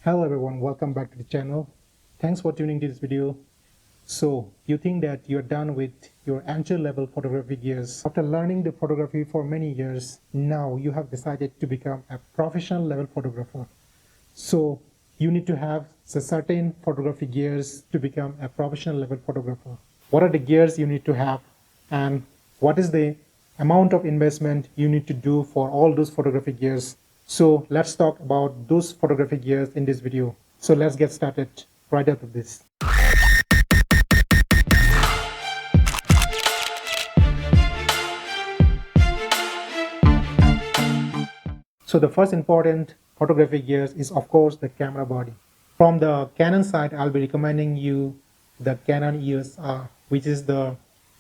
Hello everyone, welcome back to the channel. Thanks for tuning to this video. So you think that you're done with your entry level photography gears. After learning the photography for many years, now you have decided to become a professional level photographer. So you need to have certain photography gears to become a professional level photographer. What are the gears you need to have, and what is the amount of investment you need to do for all those photography gears? So let's talk about those photography gears in this video. So let's get started right after this. So the first important photography gears is of course the camera body. From the Canon side, I'll be recommending you the Canon EOS R, which is the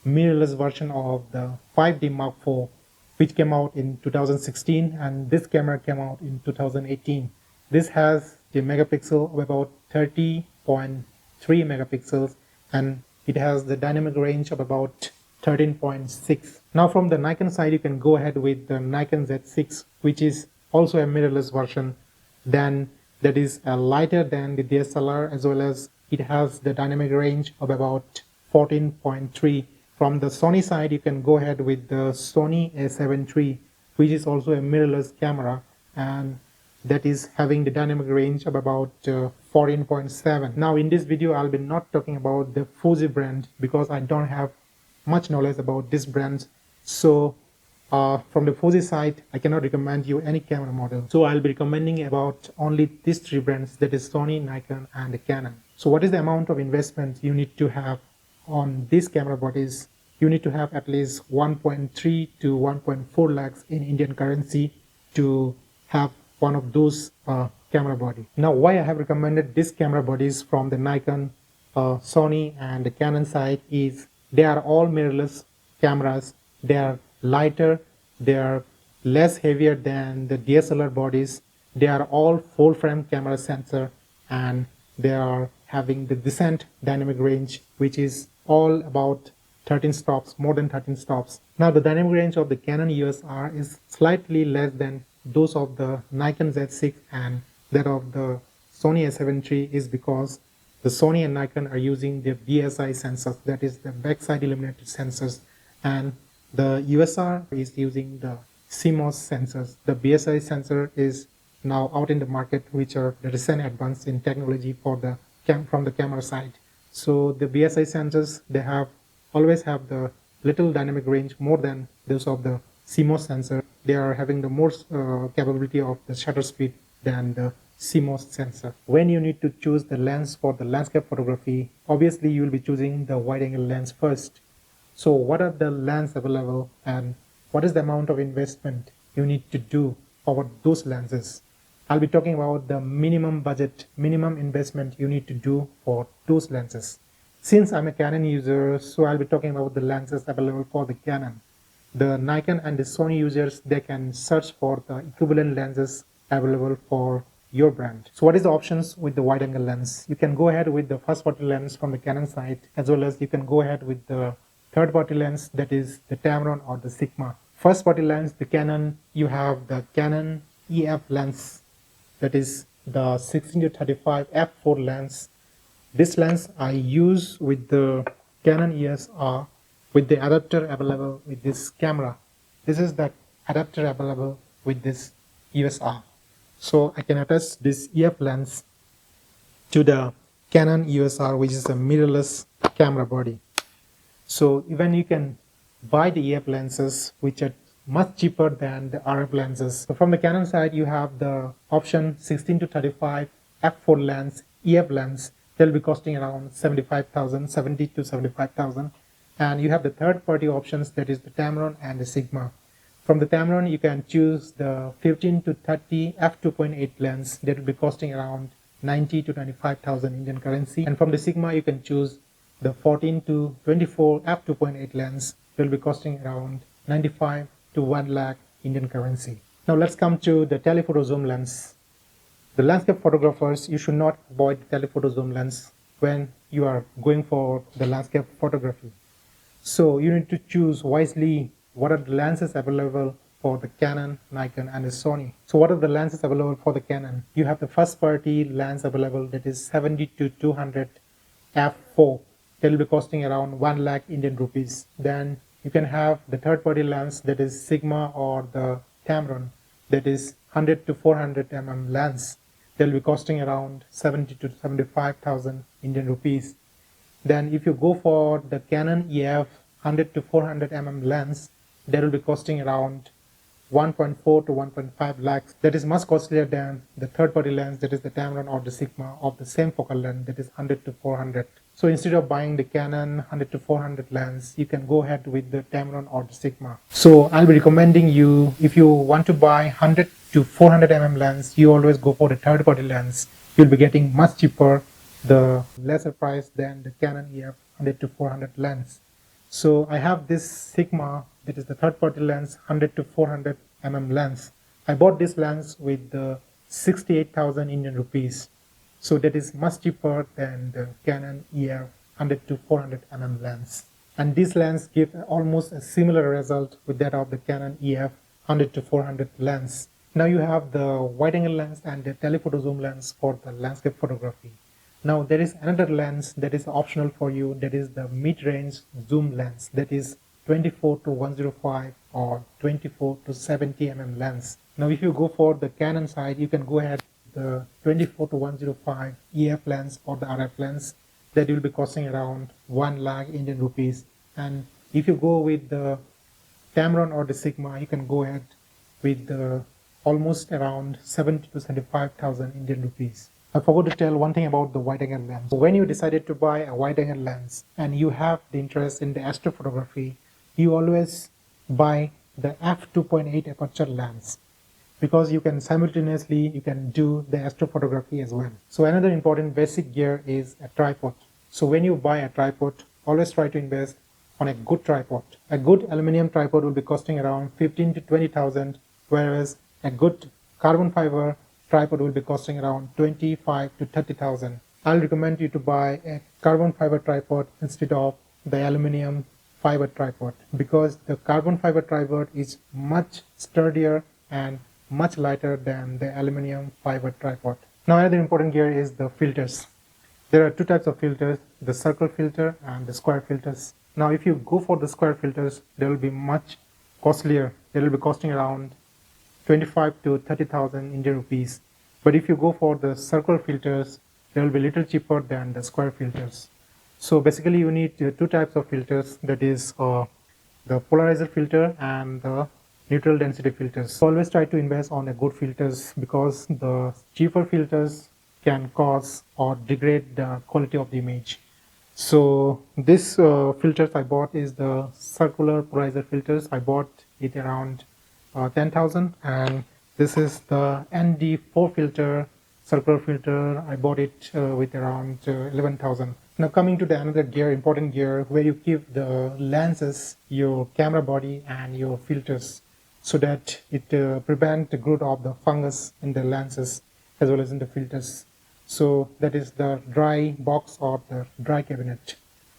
mirrorless version of the 5D Mark IV, which came out in 2016, and this camera came out in 2018. This has a megapixel of about 30.3 megapixels, and it has the dynamic range of about 13.6. Now from the Nikon side, you can go ahead with the Nikon Z6, which is also a mirrorless version. Then that is lighter than the DSLR, as well as it has the dynamic range of about 14.3. From the Sony side, you can go ahead with the Sony a7 III, which is also a mirrorless camera, and that is having the dynamic range of about 14.7. Now in this video, I'll be not talking about the Fuji brand because I don't have much knowledge about this brand. So from the Fuji side, I cannot recommend you any camera model. So I'll be recommending about only these three brands, that is Sony, Nikon, and Canon. So what is the amount of investment you need to have on these camera bodies? You need to have at least 1.3 to 1.4 lakhs in Indian currency to have one of those camera body. Now why I have recommended these camera bodies from the Nikon, Sony, and the Canon side is they are all mirrorless cameras. They are lighter, they are less heavier than the DSLR bodies. They are all full frame camera sensor, and they are having the decent dynamic range, which is all about 13 stops, more than 13 stops. Now the dynamic range of the Canon EOS R is slightly less than those of the Nikon Z6 and that of the Sony a7 III, is because the Sony and Nikon are using the BSI sensors, that is the backside illuminated sensors, and the EOS R is using the CMOS sensors. The BSI sensor is now out in the market, which are the recent advance in technology for the from the camera side. So the BSI sensors, they always have the little dynamic range more than those of the CMOS sensor. They are having the more capability of the shutter speed than the CMOS sensor. When you need to choose the lens for the landscape photography, obviously you will be choosing the wide angle lens first. So what are the lenses available, and what is the amount of investment you need to do for those lenses? I'll be talking about the minimum budget, minimum investment you need to do for those lenses. Since I'm a Canon user, so I'll be talking about the lenses available for the Canon. The Nikon and the Sony users, they can search for the equivalent lenses available for your brand. So what is the options with the wide angle lens? You can go ahead with the first party lens from the Canon side, as well as you can go ahead with the third party lens, that is the Tamron or the Sigma. First party lens, the Canon, you have the Canon EF lens, that is the 16-35 f4 lens. This lens I use with the Canon EOS R with the adapter available with this camera. This is the adapter available with this EOS R. So I can attach this EF lens to the Canon EOS R, which is a mirrorless camera body. So even you can buy the EF lenses, which are much cheaper than the RF lenses. So from the Canon side, you have the option 16-35 f4 lens, EF lens. They'll be costing around 75,000, 70 to 75,000. And you have the third party options, that is the Tamron and the Sigma. From the Tamron, you can choose the 15-30 f2.8 lens. That will be costing around 90 to 95,000 Indian currency. And from the Sigma, you can choose the 14-24 f2.8 lens. Will be costing around 95 to 1 lakh Indian currency. Now let's come to the telephoto zoom lens. The landscape photographers, you should not avoid the telephoto zoom lens when you are going for the landscape photography. So you need to choose wisely what are the lenses available for the Canon, Nikon and the Sony. So what are the lenses available for the Canon? You have the first party lens available, that is 70-200 f4. That will be costing around 1 lakh Indian rupees. Then you can have the third party lens, that is Sigma or the Tamron, that is 100-400 mm lens. That will be costing around 70-75,000 Indian rupees. Then if you go for the Canon EF 100-400 mm lens, that will be costing around 1.4 to 1.5 lakhs. That is much costlier than the third party lens, that is the Tamron or the Sigma of the same focal length, that is 100-400. So instead of buying the Canon 100-400 lens, you can go ahead with the Tamron or the Sigma. So I'll be recommending you, if you want to buy 100-400 mm lens, you always go for the third party lens. You'll be getting much cheaper, the lesser price than the Canon EF 100-400 lens. So I have this Sigma, that is the third party lens, 100-400 mm lens. I bought this lens with 68,000 Indian rupees. So that is much cheaper than the Canon EF 100-400 mm lens. And this lens gives almost a similar result with that of the Canon EF 100-400 lens. Now you have the wide angle lens and the telephoto zoom lens for the landscape photography. Now there is another lens that is optional for you, that is the mid-range zoom lens, that is 24-105 or 24-70 mm lens. Now if you go for the Canon side, you can go ahead with the 24-105 EF lens or the RF lens. That will be costing around 1 lakh Indian rupees. And if you go with the Tamron or the Sigma, you can go ahead with almost around 70-75,000 Indian rupees. I forgot to tell one thing about the wide angle lens. When you decided to buy a wide angle lens and you have the interest in the astrophotography, you always buy the f2.8 aperture lens, because you can simultaneously do the astrophotography as well. So another important basic gear is a tripod. So when you buy a tripod, always try to invest on a good tripod. A good aluminum tripod will be costing around 15,000-20,000, whereas a good carbon fiber tripod will be costing around 25,000-30,000. I'll recommend you to buy a carbon fiber tripod instead of the aluminum fiber tripod, because the carbon fiber tripod is much sturdier and much lighter than the aluminum fiber tripod. Now another important gear is the filters. There are two types of filters, the circle filter and the square filters. Now if you go for the square filters, they will be much costlier. They will be costing around 25,000-30,000 Indian rupees. But if you go for the circle filters, they will be little cheaper than the square filters. So basically you need two types of filters, that is the polarizer filter and the neutral density filters. So always try to invest on a good filters, because the cheaper filters can cause or degrade the quality of the image. So this filters I bought is the circular polarizer filters. I bought it around 10,000, and this is the ND4 filter, circular filter. I bought it with around 11,000. Now coming to the another gear, important gear, where you keep the lenses, your camera body and your filters, so that it prevents the growth of the fungus in the lenses as well as in the filters. So that is the dry box or the dry cabinet.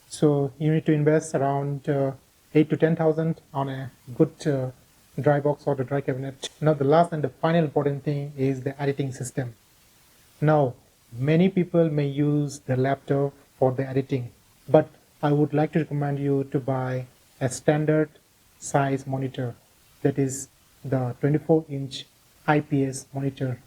So you need to invest around 8 to 10,000 on a good dry box or the dry cabinet. Now the last and the final important thing is the editing system. Now many people may use the laptop for the editing, but I would like to recommend you to buy a standard size monitor, that is the 24-inch IPS monitor.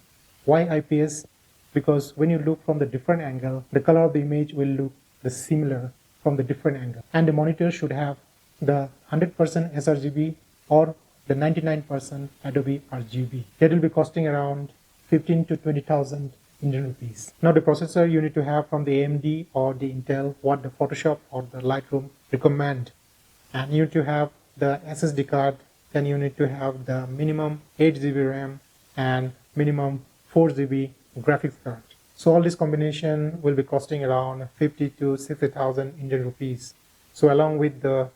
Why IPS? Because when you look from the different angle, the color of the image will look similar from the different angle. And the monitor should have the 100% sRGB or the 99% Adobe RGB. That will be costing around 15 to 20,000 Indian rupees. Now the processor you need to have from the AMD or the Intel, what the Photoshop or the Lightroom recommend. And you need to have the SSD card, then you need to have the minimum 8 GB RAM and minimum 4 GB graphics card. So all this combination will be costing around 50 to 60,000 Indian rupees. So along with the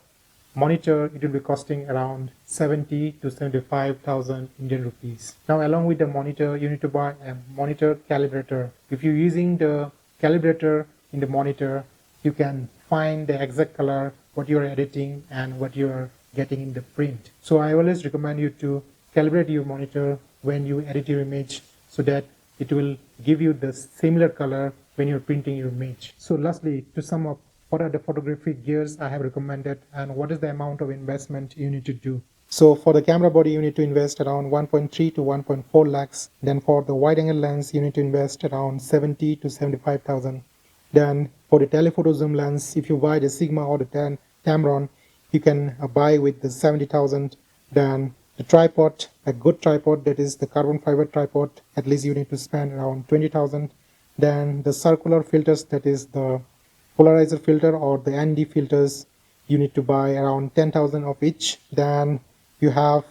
monitor, it will be costing around 70 to 75,000 Indian rupees. Now along with the monitor, you need to buy a monitor calibrator. If you're using the calibrator in the monitor, you can find the exact color, what you are editing and what you are getting in the print. So I always recommend you to calibrate your monitor when you edit your image so that it will give you the similar color when you're printing your image. So lastly, to sum up, what are the photographic gears I have recommended and what is the amount of investment you need to do? So for the camera body, you need to invest around 1.3 to 1.4 lakhs. Then for the wide angle lens, you need to invest around 70 to 75,000. Then for the telephoto zoom lens, if you buy the Sigma or the Tamron, you can buy with the 70,000. Then the tripod, a good tripod, that is the carbon fiber tripod, at least you need to spend around 20,000. Then the circular filters, that is the polarizer filter or the ND filters, you need to buy around 10,000 of each. Then you have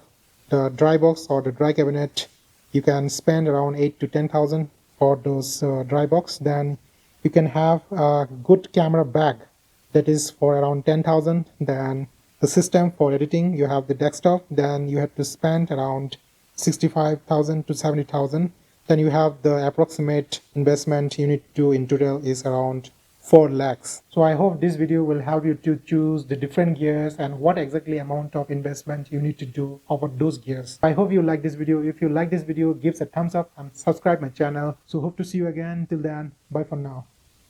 the dry box or the dry cabinet, you can spend around 8 to 10,000 for those dry box. Then you can have a good camera bag, that is for around 10,000. Then the system for editing, you have the desktop, then you have to spend around 65,000 to 70,000. Then you have the approximate investment you need to do in total is around 4 lakhs. So I hope this video will help you to choose the different gears and what exactly amount of investment you need to do over those gears. I hope you like this video. If you like this video, give a thumbs up and subscribe my channel. So hope to see you again. Till then, bye for now.